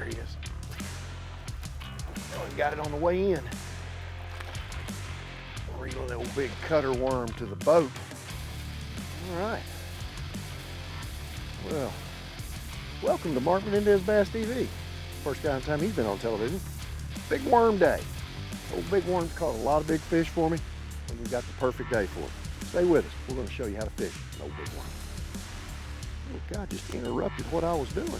There he is. Oh, he got it on the way in. Reel that old big cutter worm to the boat. All right. Well, welcome to Mark Menendez Bass TV. First time he's been on television. Big worm day. Old big worm's caught a lot of big fish for me, and we got the perfect day for it. Stay with us. We're going to show you how to fish an old big worm. Oh God, just interrupted what I was doing.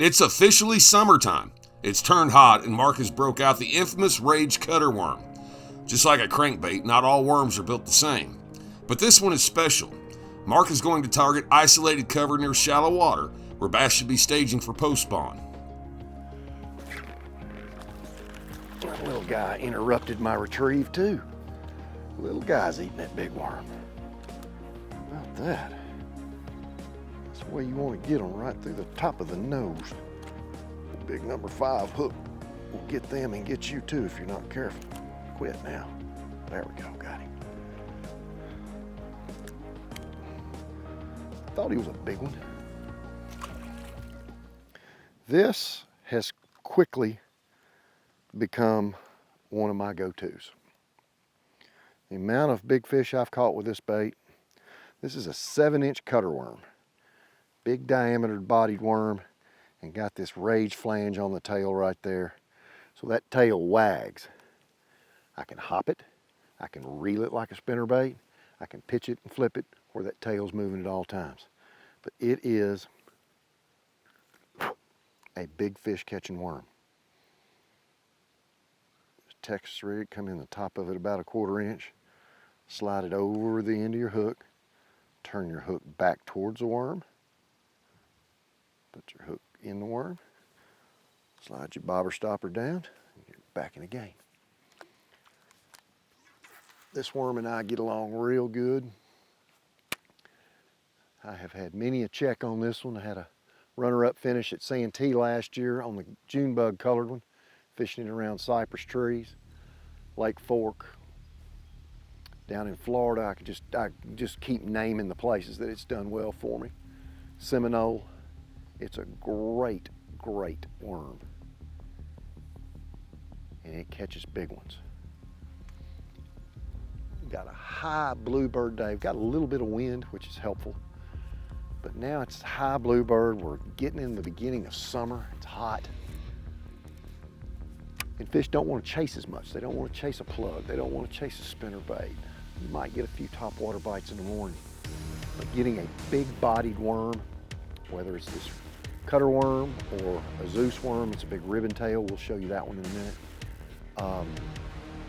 It's officially summertime. It's turned hot and Mark has broke out the infamous rage cutter worm. Just like a crankbait, not all worms are built the same. But this one is special. Mark is going to target isolated cover near shallow water where bass should be staging for post-spawn. That little guy interrupted my retrieve too. Little guy's eating that big worm. How about that? That's the way you want to get them, right through the top of the nose. The big number 5 hook will get them and get you too if you're not careful. Quit now. There we go, got him. Thought he was a big one. This has quickly become one of my go-tos. The amount of big fish I've caught with this bait. This is a 7-inch cutter worm. Big diameter bodied worm, and got this rage flange on the tail right there. So that tail wags. I can hop it, I can reel it like a spinnerbait, I can pitch it and flip it where that tail's moving at all times. But it is a big fish catching worm. Texas rig, come in the top of it about a 1/4 inch, slide it over the end of your hook, turn your hook back towards the worm, put your hook in the worm, slide your bobber stopper down, and you're back in the game. This worm and I get along real good. I have had many a check on this one. I had a runner-up finish at Santee last year on the June bug colored one, fishing it around cypress trees, Lake Fork. Down in Florida, I just keep naming the places that it's done well for me. Seminole, it's a great, great worm. And it catches big ones. Got a high bluebird day. We've got a little bit of wind, which is helpful. But now it's high bluebird. We're getting in the beginning of summer. It's hot. And fish don't want to chase as much. They don't want to chase a plug. They don't want to chase a spinnerbait. You might get a few topwater bites in the morning. But getting a big-bodied worm, whether it's this cutter worm or a Zeus worm, it's a big ribbon tail. We'll show you that one in a minute.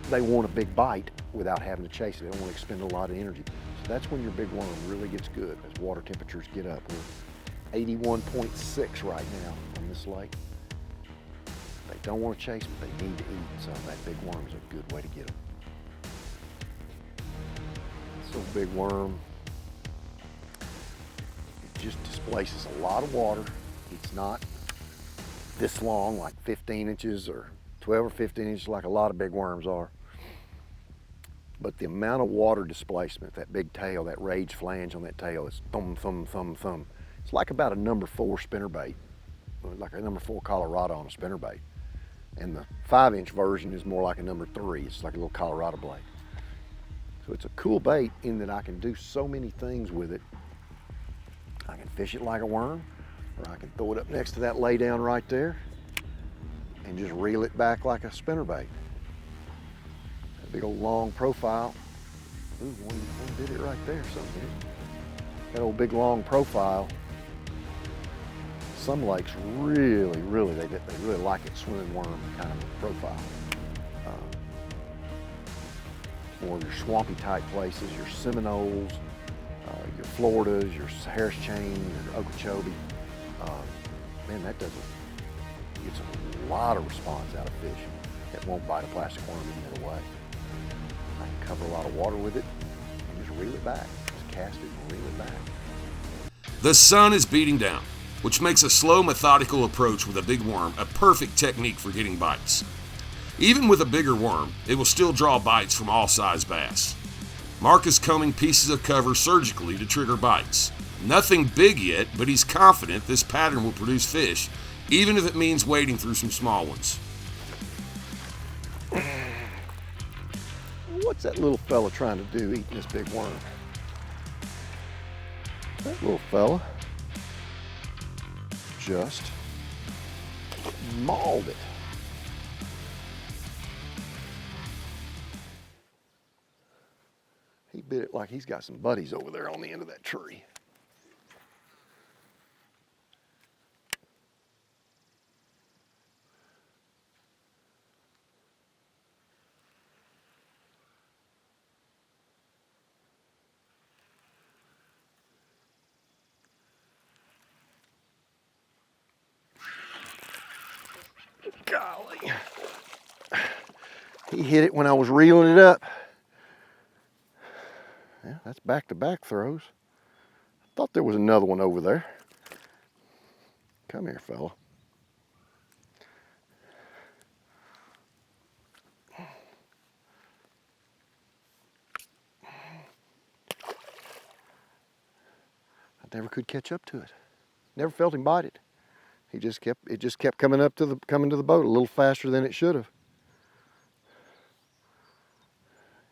They want a big bite without having to chase it. They don't want to expend a lot of energy. So that's when your big worm really gets good as water temperatures get up. We're 81.6 right now on this lake. They don't want to chase, but they need to eat. So that big worm is a good way to get them. This little big worm, it just displaces a lot of water. It's not this long, like 15 inches or 12 or 15 inches like a lot of big worms are. But the amount of water displacement, that big tail, that rage flange on that tail is thumb, thumb, thumb, thumb. It's like about a number 4 spinnerbait, like a number 4 Colorado on a spinnerbait. And the 5-inch version is more like a number 3. It's like a little Colorado blade. So it's a cool bait in that I can do so many things with it. I can fish it like a worm, or I can throw it up next to that laydown right there and just reel it back like a spinnerbait. That big old long profile. Ooh, one did it right there, something did. That old big long profile. Some lakes really, they really like it, swimming worm kind of profile. More of your swampy type places, your Seminoles, your Floridas, your Harris chain, your Okeechobee. Man, that gets a lot of response out of fish that won't bite a plastic worm any other way. I can cover a lot of water with it and just reel it back. Just cast it and reel it back. The sun is beating down, which makes a slow, methodical approach with a big worm a perfect technique for getting bites. Even with a bigger worm, it will still draw bites from all size bass. Mark is combing pieces of cover surgically to trigger bites. Nothing big yet, but he's confident this pattern will produce fish, even if it means wading through some small ones. What's that little fella trying to do eating this big worm? That little fella just mauled it. He bit it like he's got some buddies over there on the end of that tree. Golly. He hit it when I was reeling it up. Yeah, that's back-to-back throws. I thought there was another one over there. Come here, fella. I never could catch up to it. Never felt him bite it. It just kept coming to the boat a little faster than it should have.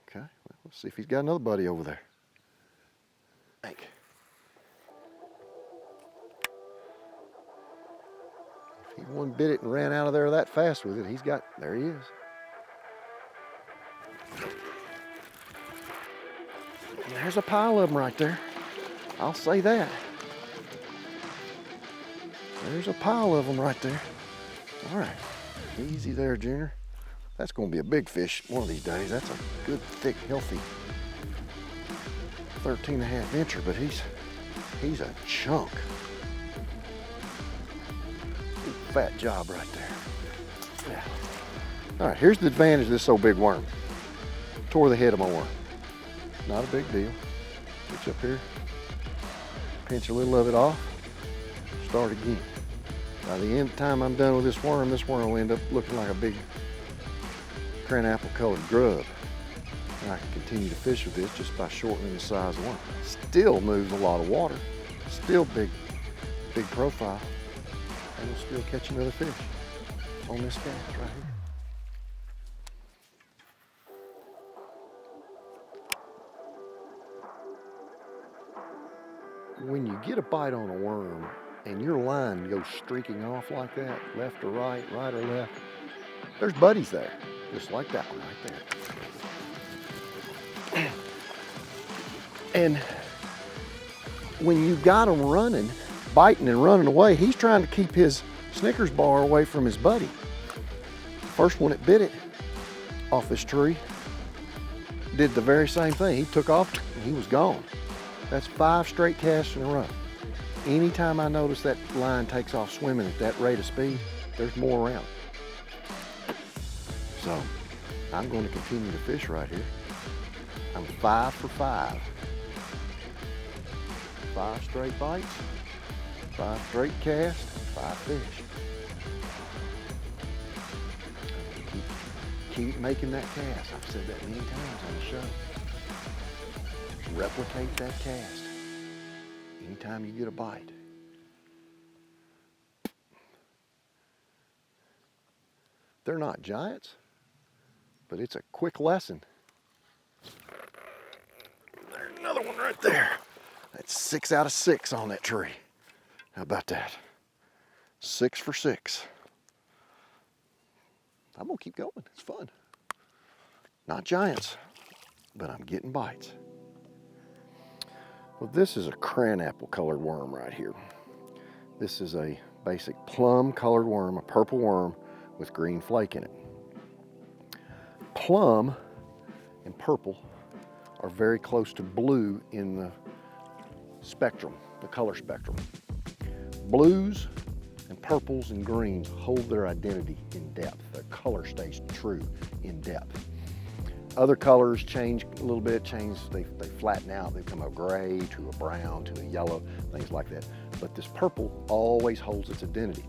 Okay, well, let's see if he's got another buddy over there. Hank. If he one bit it and ran out of there that fast with it, there he is. There's a pile of them right there. I'll say that. There's a pile of them right there. All right, easy there, Junior. That's going to be a big fish one of these days. That's a good, thick, healthy 13.5 incher, but he's a chunk. Big fat job right there. Yeah. All right, here's the advantage of this old big worm. Tore the head of my worm. Not a big deal. Reach up here, pinch a little of it off, start again. By the time I'm done with this worm will end up looking like a big cranapple colored grub. And I can continue to fish with this just by shortening the size of one. Still moves a lot of water, still big profile, and we'll still catch another fish on this cast right here. When you get a bite on a worm and your line goes streaking off like that, left or right, right or left, there's buddies there, just like that one right there. And when you got him running, biting and running away, he's trying to keep his Snickers bar away from his buddy. First one that bit it off this tree did the very same thing. He took off and he was gone. That's 5 straight casts in a row. Anytime I notice that line takes off swimming at that rate of speed, there's more around. So I'm going to continue to fish right here. I'm 5 for 5. 5 straight bites, 5 straight casts, 5 fish. Keep making that cast. I've said that many times on the show. Replicate that cast anytime you get a bite. They're not giants, but it's a quick lesson. There's another one right there. That's 6 out of 6 on that tree. How about that? 6 for 6. I'm gonna keep going, it's fun. Not giants, but I'm getting bites. Well, this is a cranapple colored worm right here. This is a basic plum colored worm, a purple worm with green flake in it. Plum and purple are very close to blue in the spectrum, the color spectrum. Blues and purples and greens hold their identity in depth. Their color stays true in depth. Other colors change a little bit, they flatten out. They become a gray to a brown to a yellow, things like that. But this purple always holds its identity.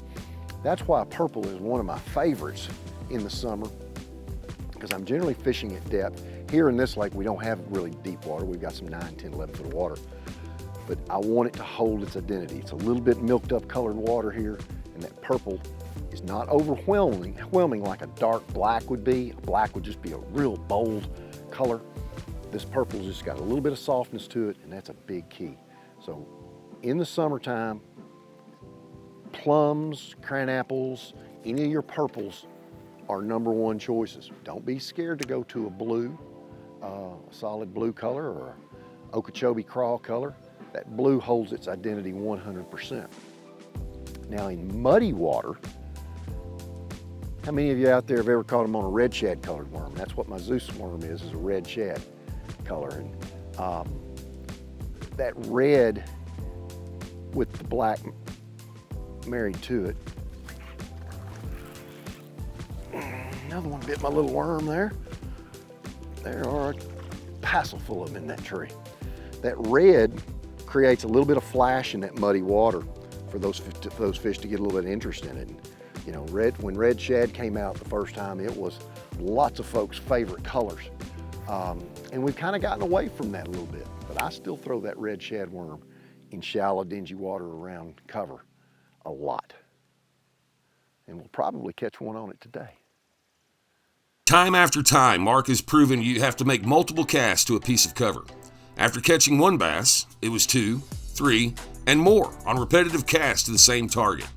That's why purple is one of my favorites in the summer, because I'm generally fishing at depth. Here in this lake, we don't have really deep water. We've got some 9, 10, 11 foot of water. But I want it to hold its identity. It's a little bit milked up colored water here, and that purple is not overwhelming like a dark black would be. Black would just be a real bold color. This purple's just got a little bit of softness to it, and that's a big key. So in the summertime, plums, cranapples, any of your purples are #1 choices. Don't be scared to go to a blue, a solid blue color, or Okeechobee crawl color. That blue holds its identity 100%. Now in muddy water, how many of you out there have ever caught them on a red shad colored worm? That's what my Zeus worm is a red shad color. And that red with the black married to it. Another one bit my little worm there. There are a passel full of them in that tree. That red creates a little bit of flash in that muddy water for those fish to get a little bit of interest in it. And, you know, when red shad came out the first time, it was lots of folks' favorite colors. And we've kind of gotten away from that a little bit, but I still throw that red shad worm in shallow, dingy water around cover a lot. And we'll probably catch one on it today. Time after time, Mark has proven you have to make multiple casts to a piece of cover. After catching one bass, it was 2, 3, and more on repetitive casts to the same target.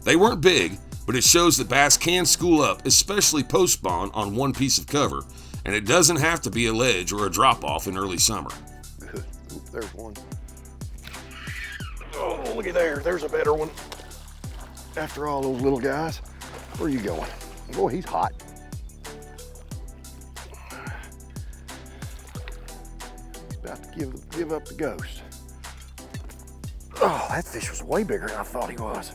They weren't big, but it shows that bass can school up, especially post-spawn on one piece of cover, and it doesn't have to be a ledge or a drop-off in early summer. Good. Oop, there's one. Oh, looky there. There's a better one. After all those little guys, where are you going? Oh, he's hot. He's about to give up the ghost. Oh, that fish was way bigger than I thought he was.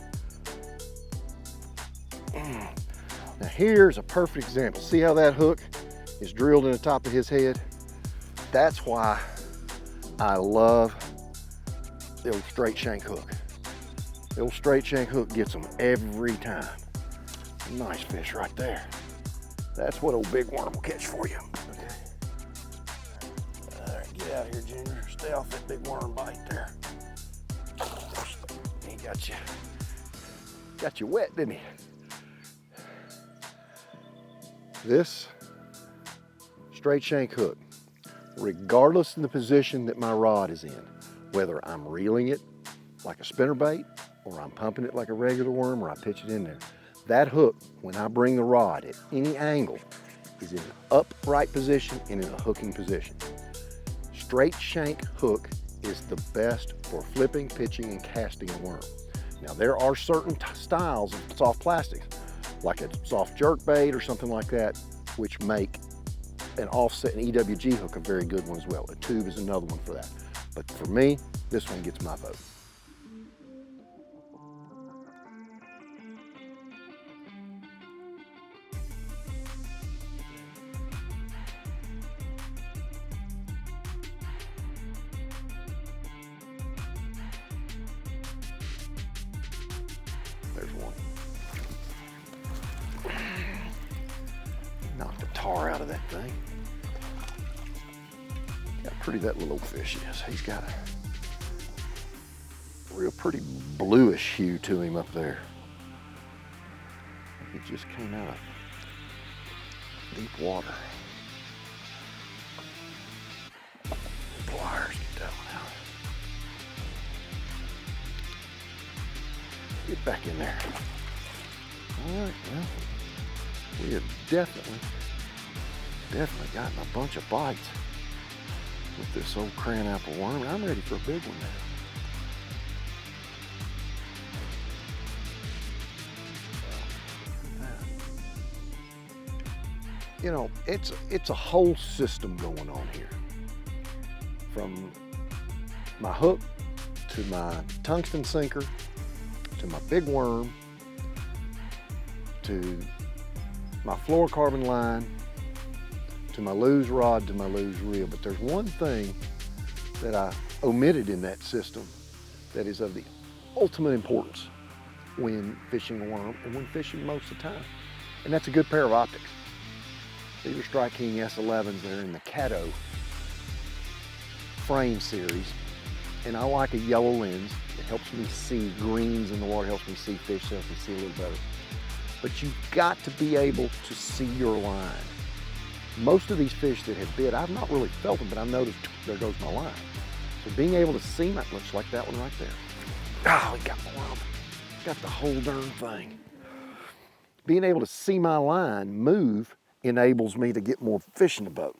Now here's a perfect example. See how that hook is drilled in the top of his head? That's why I love the old straight shank hook. The old straight shank hook gets them every time. Nice fish right there. That's what old big worm will catch for you. Okay. All right, get out of here, Junior. Stay off that big worm bite there. He got you wet, didn't he? This straight shank hook, regardless of the position that my rod is in, whether I'm reeling it like a spinnerbait or I'm pumping it like a regular worm or I pitch it in there, that hook, when I bring the rod at any angle, is in an upright position and in a hooking position. Straight shank hook is the best for flipping, pitching, and casting a worm. Now there are certain styles of soft plastics, like a soft jerk bait or something like that, which make an offset and EWG hook a very good one as well. A tube is another one for that. But for me, this one gets my vote. There's one. Knock the tar out of that thing. Look how pretty that little old fish is. He's got a real pretty bluish hue to him up there. He just came out of deep water. Pliers, get that one out. Get back in there. All right, well, we have definitely gotten a bunch of bites with this old cranapple worm. I'm ready for a big one now. You know, it's a whole system going on here. From my hook to my tungsten sinker, to my big worm, to my fluorocarbon line, to my Lews rod, to my Lews reel. But there's one thing that I omitted in that system that is of the ultimate importance when fishing a worm and when fishing most of the time. And that's a good pair of optics. These are Strike King S11s. They're in the Cato frame series. And I like a yellow lens. It helps me see greens in the water, helps me see fish, helps me see a little better. But you've got to be able to see your line. Most of these fish that have bit, I've not really felt them, but I've noticed there goes my line. So being able to see my, looks like that one right there. Oh, we got my worm. Got the whole darn thing. Being able to see my line move enables me to get more fish in the boat.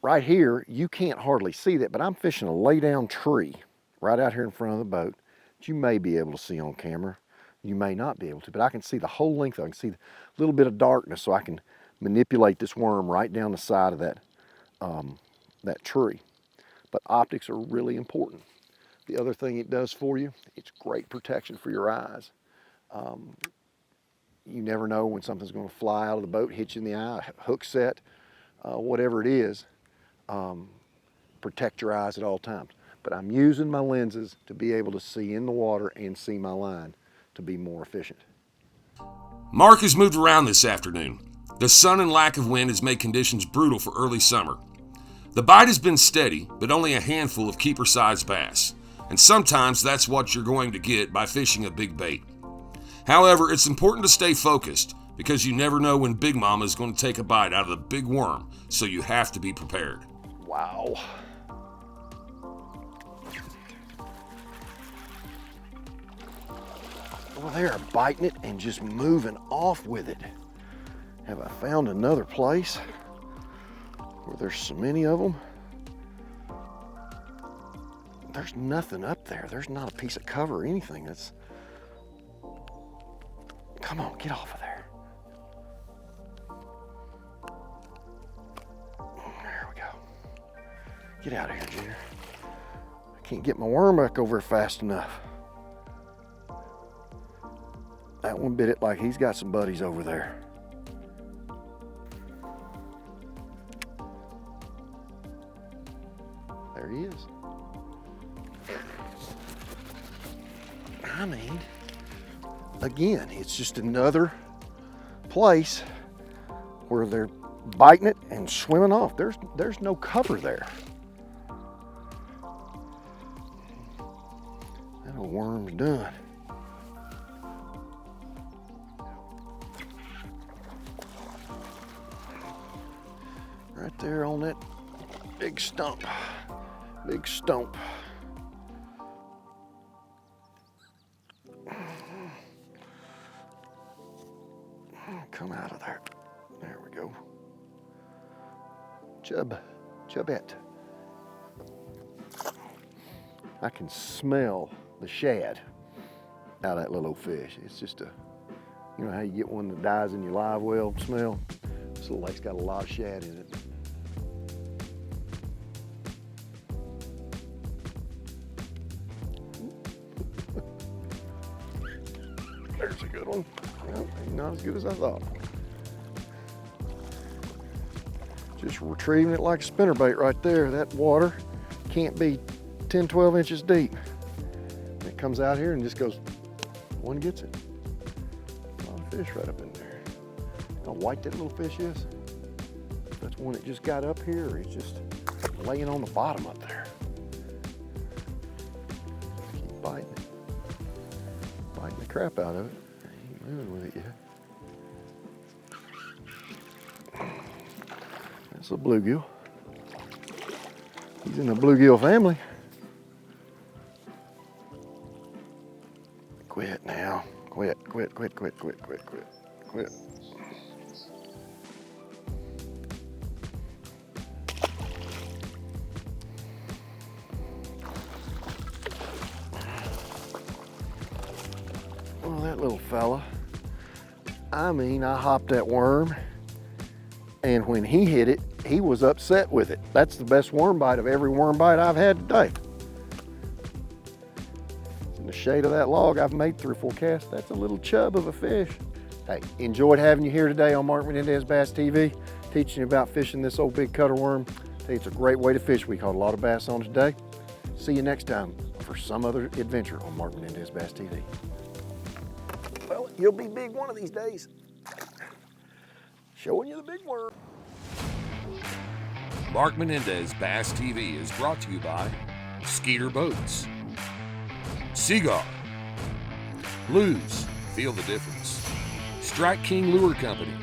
Right here, you can't hardly see that, but I'm fishing a lay-down tree right out here in front of the boat that you may be able to see on camera. You may not be able to, but I can see the whole length of it. I can see a little bit of darkness, so I can manipulate this worm right down the side of that, that tree. But optics are really important. The other thing it does for you, it's great protection for your eyes. You never know when something's going to fly out of the boat, hit you in the eye, hook set, whatever it is. Protect your eyes at all times. But I'm using my lenses to be able to see in the water and see my line to be more efficient. Mark has moved around this afternoon. The sun and lack of wind has made conditions brutal for early summer. The bite has been steady, but only a handful of keeper-sized bass. And sometimes that's what you're going to get by fishing a big bait. However, it's important to stay focused because you never know when Big Mama is going to take a bite out of the big worm, so you have to be prepared. Wow. Well, they are biting it and just moving off with it. Have I found another place where there's so many of them? There's nothing up there. There's not a piece of cover or anything that's... Come on, get off of there. There we go. Get out of here, Junior. I can't get my worm back over fast enough. That one bit it like he's got some buddies over there. There he is. I mean, again, it's just another place where they're biting it and swimming off. There's no cover there. That old worm's done. Right there on that big stump. Big stump. Come out of there. There we go. Chubette. I can smell the shad out of that little old fish. It's just a, you know how you get one that dies in your live well smell? This little lake's got a lot of shad in it. There's a good one. Well, not as good as I thought. Just retrieving it like a spinnerbait right there. That water can't be 10, 12 inches deep. And it comes out here and just goes, one gets it. A lot of fish right up in there. How white that little fish is. That's one that just got up here, or he's just laying on the bottom up there. Keep biting it. Biting the crap out of it. I ain't moving with it yet. That's a bluegill. He's in the bluegill family. Quit now. Quit. Well, that little fella. I mean, I hopped that worm, and when he hit it, he was upset with it. That's the best worm bite of every worm bite I've had today. the shade of that log, I've made 3 or 4 casts. That's a little chub of a fish. Hey, enjoyed having you here today on Mark Menendez Bass TV, teaching you about fishing this old big cutter worm. I think it's a great way to fish. We caught a lot of bass on today. See you next time for some other adventure on Mark Menendez Bass TV. Well, you'll be big one of these days. Showing you the big worm. Mark Menendez Bass TV is brought to you by Skeeter Boats, Seaguar, Lews, feel the difference, Strike King Lure Company,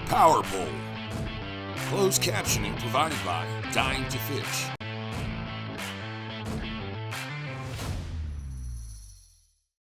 Power Pole, closed captioning provided by Dying to Fish.